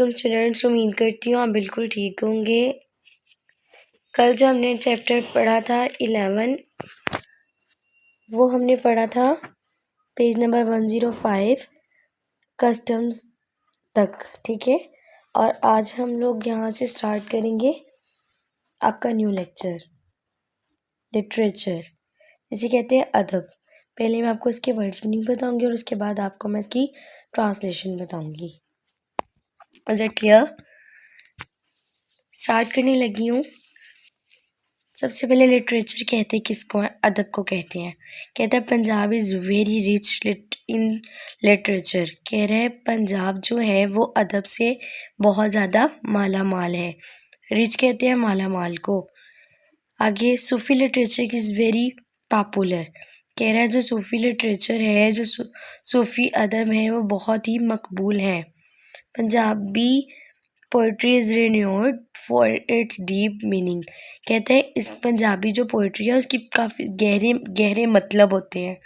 तुम स्टूडेंट्स, उम्मीद करती हूँ आप बिल्कुल ठीक होंगे। कल जो हमने चैप्टर पढ़ा था 11, वो हमने पढ़ा था पेज नंबर 105 कस्टम्स तक, ठीक है। और आज हम लोग यहाँ से स्टार्ट करेंगे आपका न्यू लेक्चर, लिटरेचर, इसे कहते हैं अदब। पहले मैं आपको इसके वर्ड्स मीनिंग बताऊंगी और उसके बाद आपको मैं इसकी ट्रांसलेशन बताऊंगी। Is it clear? स्टार्ट करने लगी हूँ। सबसे पहले लिटरेचर कहते हैं किसको है? अदब को कहते हैं। कहता है Punjab is very rich in literature. कह रहे हैं पंजाब जो है वो अदब से बहुत ज़्यादा माला माल है। रिच कहते हैं माला माल को। आगे सूफ़ी लिटरेचर इज़ वेरी पॉपुलर। कह रहा है जो सूफ़ी लिटरेचर है, जो सूफ़ी अदब है, वो बहुत ही मकबूल है। Punjabi poetry is renewed for its deep meaning. कहते हैं इस पंजाबी जो पोइट्री है उसकी काफ़ी गहरे गहरे मतलब होते हैं।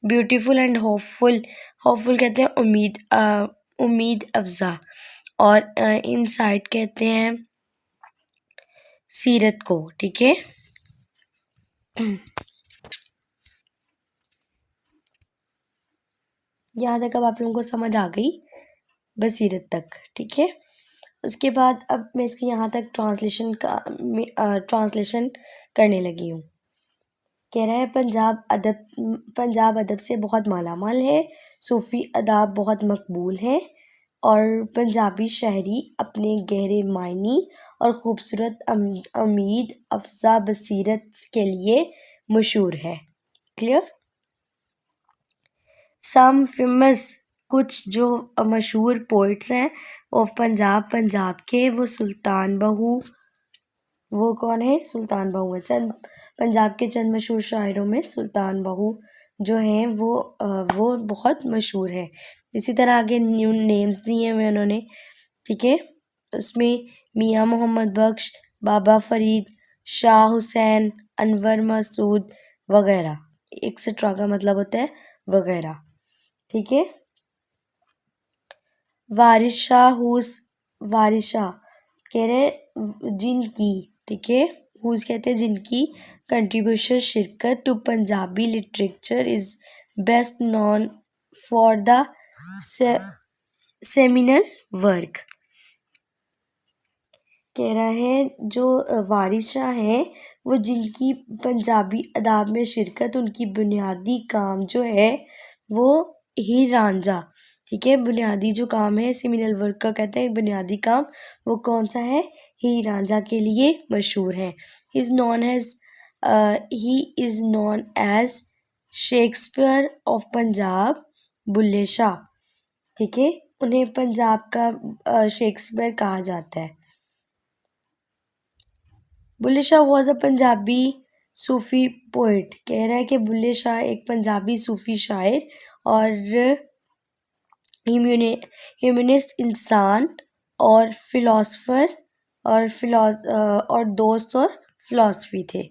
Beautiful and hopeful. होपफुल कहते हैं उम्मीद अफजा। और इनसाइट कहते हैं सीरत को, ठीक है। यहाँ तक अब आप लोगों को समझ आ गई, बस सीरत तक, ठीक है। उसके बाद अब मैं इसके यहाँ तक ट्रांसलेशन करने लगी हूँ। कह रहा है पंजाब अदब से बहुत मालामाल है। सूफ़ी अदाब बहुत मकबूल है और पंजाबी शायरी अपने गहरे मायनी और ख़ूबसूरत उम्मीद अफजा बसीरत के लिए मशहूर है। क्लियर? सम फेमस, कुछ जो मशहूर पोइट्स हैं ऑफ पंजाब के, वो सुल्तान बहू, वो कौन है? सुल्तान बहू है। पंजाब के चंद मशहूर शायरों में सुल्तान बहू जो हैं वो बहुत मशहूर है। इसी तरह आगे न्यू नेम्स दिए हुए उन्होंने, ठीक है। उसमें मियाँ मोहम्मद बख्श, बाबा फरीद, शाह हुसैन, अनवर मसूद वगैरह, एक्सेट्रा का मतलब होता है वगैरह, ठीक है। वारिस शाह कह रहे जिनकी, ठीक है, हुज कहते हैं जिनकी कंट्रीब्यूशन शिरकत to Punjabi literature is best known for the seminal work. कह रहा है जो वारिस शाह हैं वो जिनकी पंजाबी अदाब में शिरकत, उनकी बुनियादी काम जो है वो हीर रांझा, ठीक है। बुनियादी जो काम है सेमिनल वर्क का कहते हैं बुनियादी काम, वो कौन सा है? हीर रांझा के लिए मशहूर है। He is known as Shakespeare of Punjab, Bulle Shah, ठीक है। उन्हें पंजाब का शेक्सपियर कहा जाता है। Bulle Shah was a Punjabi Sufi poet. कह रहा है कि बुल्ले शाह एक पंजाबी सूफ़ी शायर और ह्यूमनिस्ट इंसान और फिलोसफर और दोस्त और फिलॉसफी थे।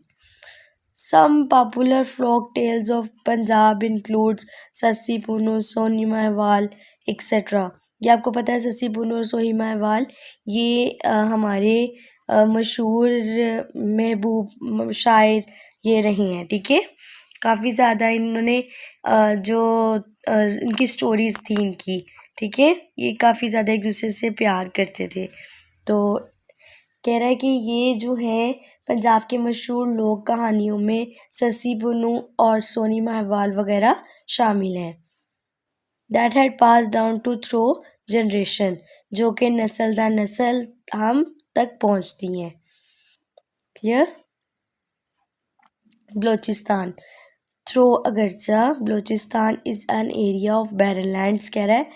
Some popular folk tales of Punjab includes Sassi Punnu, Sohni Mahiwal etcetera. ये आपको पता है सस्सी पुनू और सोही महवाल ये हमारे मशहूर महबूब शायर ये रही हैं, ठीक है। काफ़ी ज़्यादा इन्होंने जो इनकी स्टोरीज़ थी इनकी, ठीक है, ये काफ़ी ज़्यादा एक दूसरे से प्यार करते थे। तो कह रहा है कि ये जो है पंजाब के मशहूर लोक कहानियों में सस्सी पुनू और सोनी महवाल वगैरह शामिल हैं। That had pass down to through generation, जो कि नस्ल दर नस्ल हम तक पहुंचती हैं। क्लियर? बलोचिस्तान थ्रो अगरचा Balochistan is an area of barren lands. कह रहा है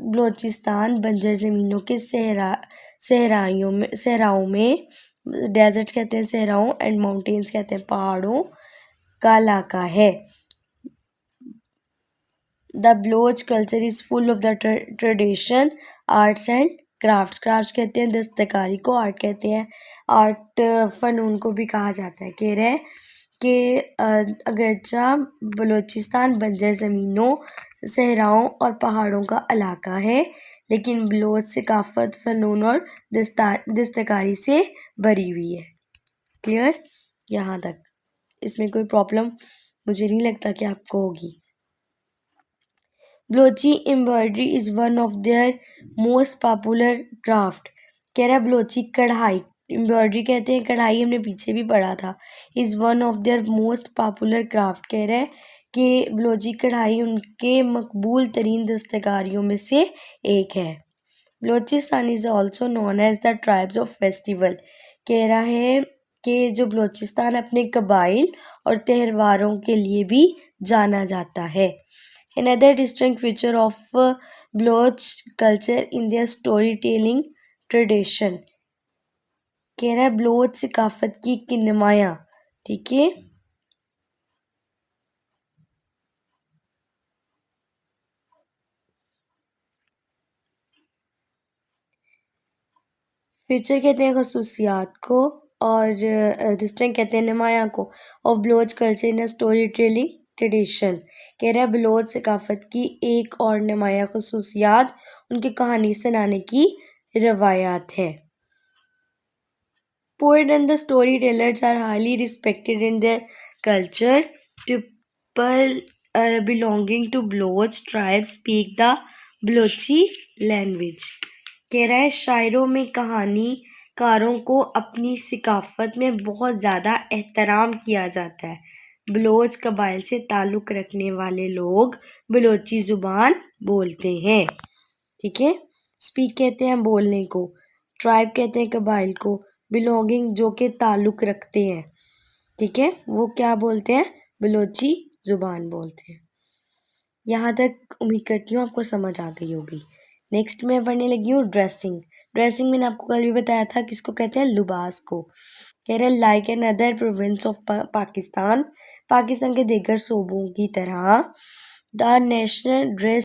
बलोचिस्तान बंजर ज़मीनों के सहराओं में, डेजर्ट्स कहते हैं सहराओं, एंड माउंटेन्स कहते हैं पहाड़ों का इलाका है। The Baloch culture is full of the tradition arts and crafts. Crafts कहते हैं दस्तकारी को, आर्ट कहते हैं आर्ट फ़नून को भी कहा जाता है। कह रहे हैं कि अगरचा बलूचिस्तान बंजर ज़मीनों, सहराओं और पहाड़ों का इलाका है, लेकिन बलोच सकाफत, फ़नून और दस्तकारी से भरी हुई है। क्लियर? यहाँ तक। इसमें कोई प्रॉब्लम मुझे नहीं लगता कि आपको होगी। Balochi embroidery is one of their most popular craft. कह रहा है बलोची कढ़ाई, एम्ब्रॉयडरी कहते हैं कढ़ाई, हमने पीछे भी पढ़ा था। Is one of their most popular craft, कह रहा है कि बलोची कढ़ाई उनके मकबूल तरीन दस्तकारियों में से एक है। Balochistan is also known as the tribes of festival. कह रहा है कि जो बलोचिस्तान अपने कबाइल और त्योहारों के लिए भी जाना जाता है। Another distinct feature of Baloch culture in their storytelling tradition, कह रहा है बलोच सकाफत की एक नुमाया, ठीक है। फीचर कहते हैं खसूसियात को और डिस्टिंक्ट कहते हैं नुमाया को of Baloch culture in story telling tradition. कह रहा है बलोच सकाफत की एक और नुमाया खसूसियात उनकी कहानी सुनाने की रवायात है। Poets and the storytellers are highly respected in their culture. People belonging to Baloch tribe speak the Balochi language. कह रहा है शायरों में कहानीकारों को अपनी सकाफत में बहुत ज़्यादा एहतराम किया जाता है। बलोच कबाइल से ताल्लुक़ रखने वाले लोग बलोची ज़ुबान बोलते हैं, ठीक है। स्पीक कहते हैं बोलने को, ट्राइब कहते हैं कबाइल को, बिलोंगिंग जो के ताल्लुक़ रखते हैं, ठीक है, वो क्या बोलते हैं? बलोची ज़ुबान बोलते हैं। यहाँ तक उम्मीद करती हूँ आपको समझ आ गई होगी। नेक्स्ट मैं पढ़ने लगी हूँ ड्रेसिंग। ड्रेसिंग मैंने आपको कल भी बताया था किसको कहते हैं? लिबास को। कह रहे like an other province of Pakistan, Pakistan के दीगर सूबों की तरह द नेशनल ड्रेस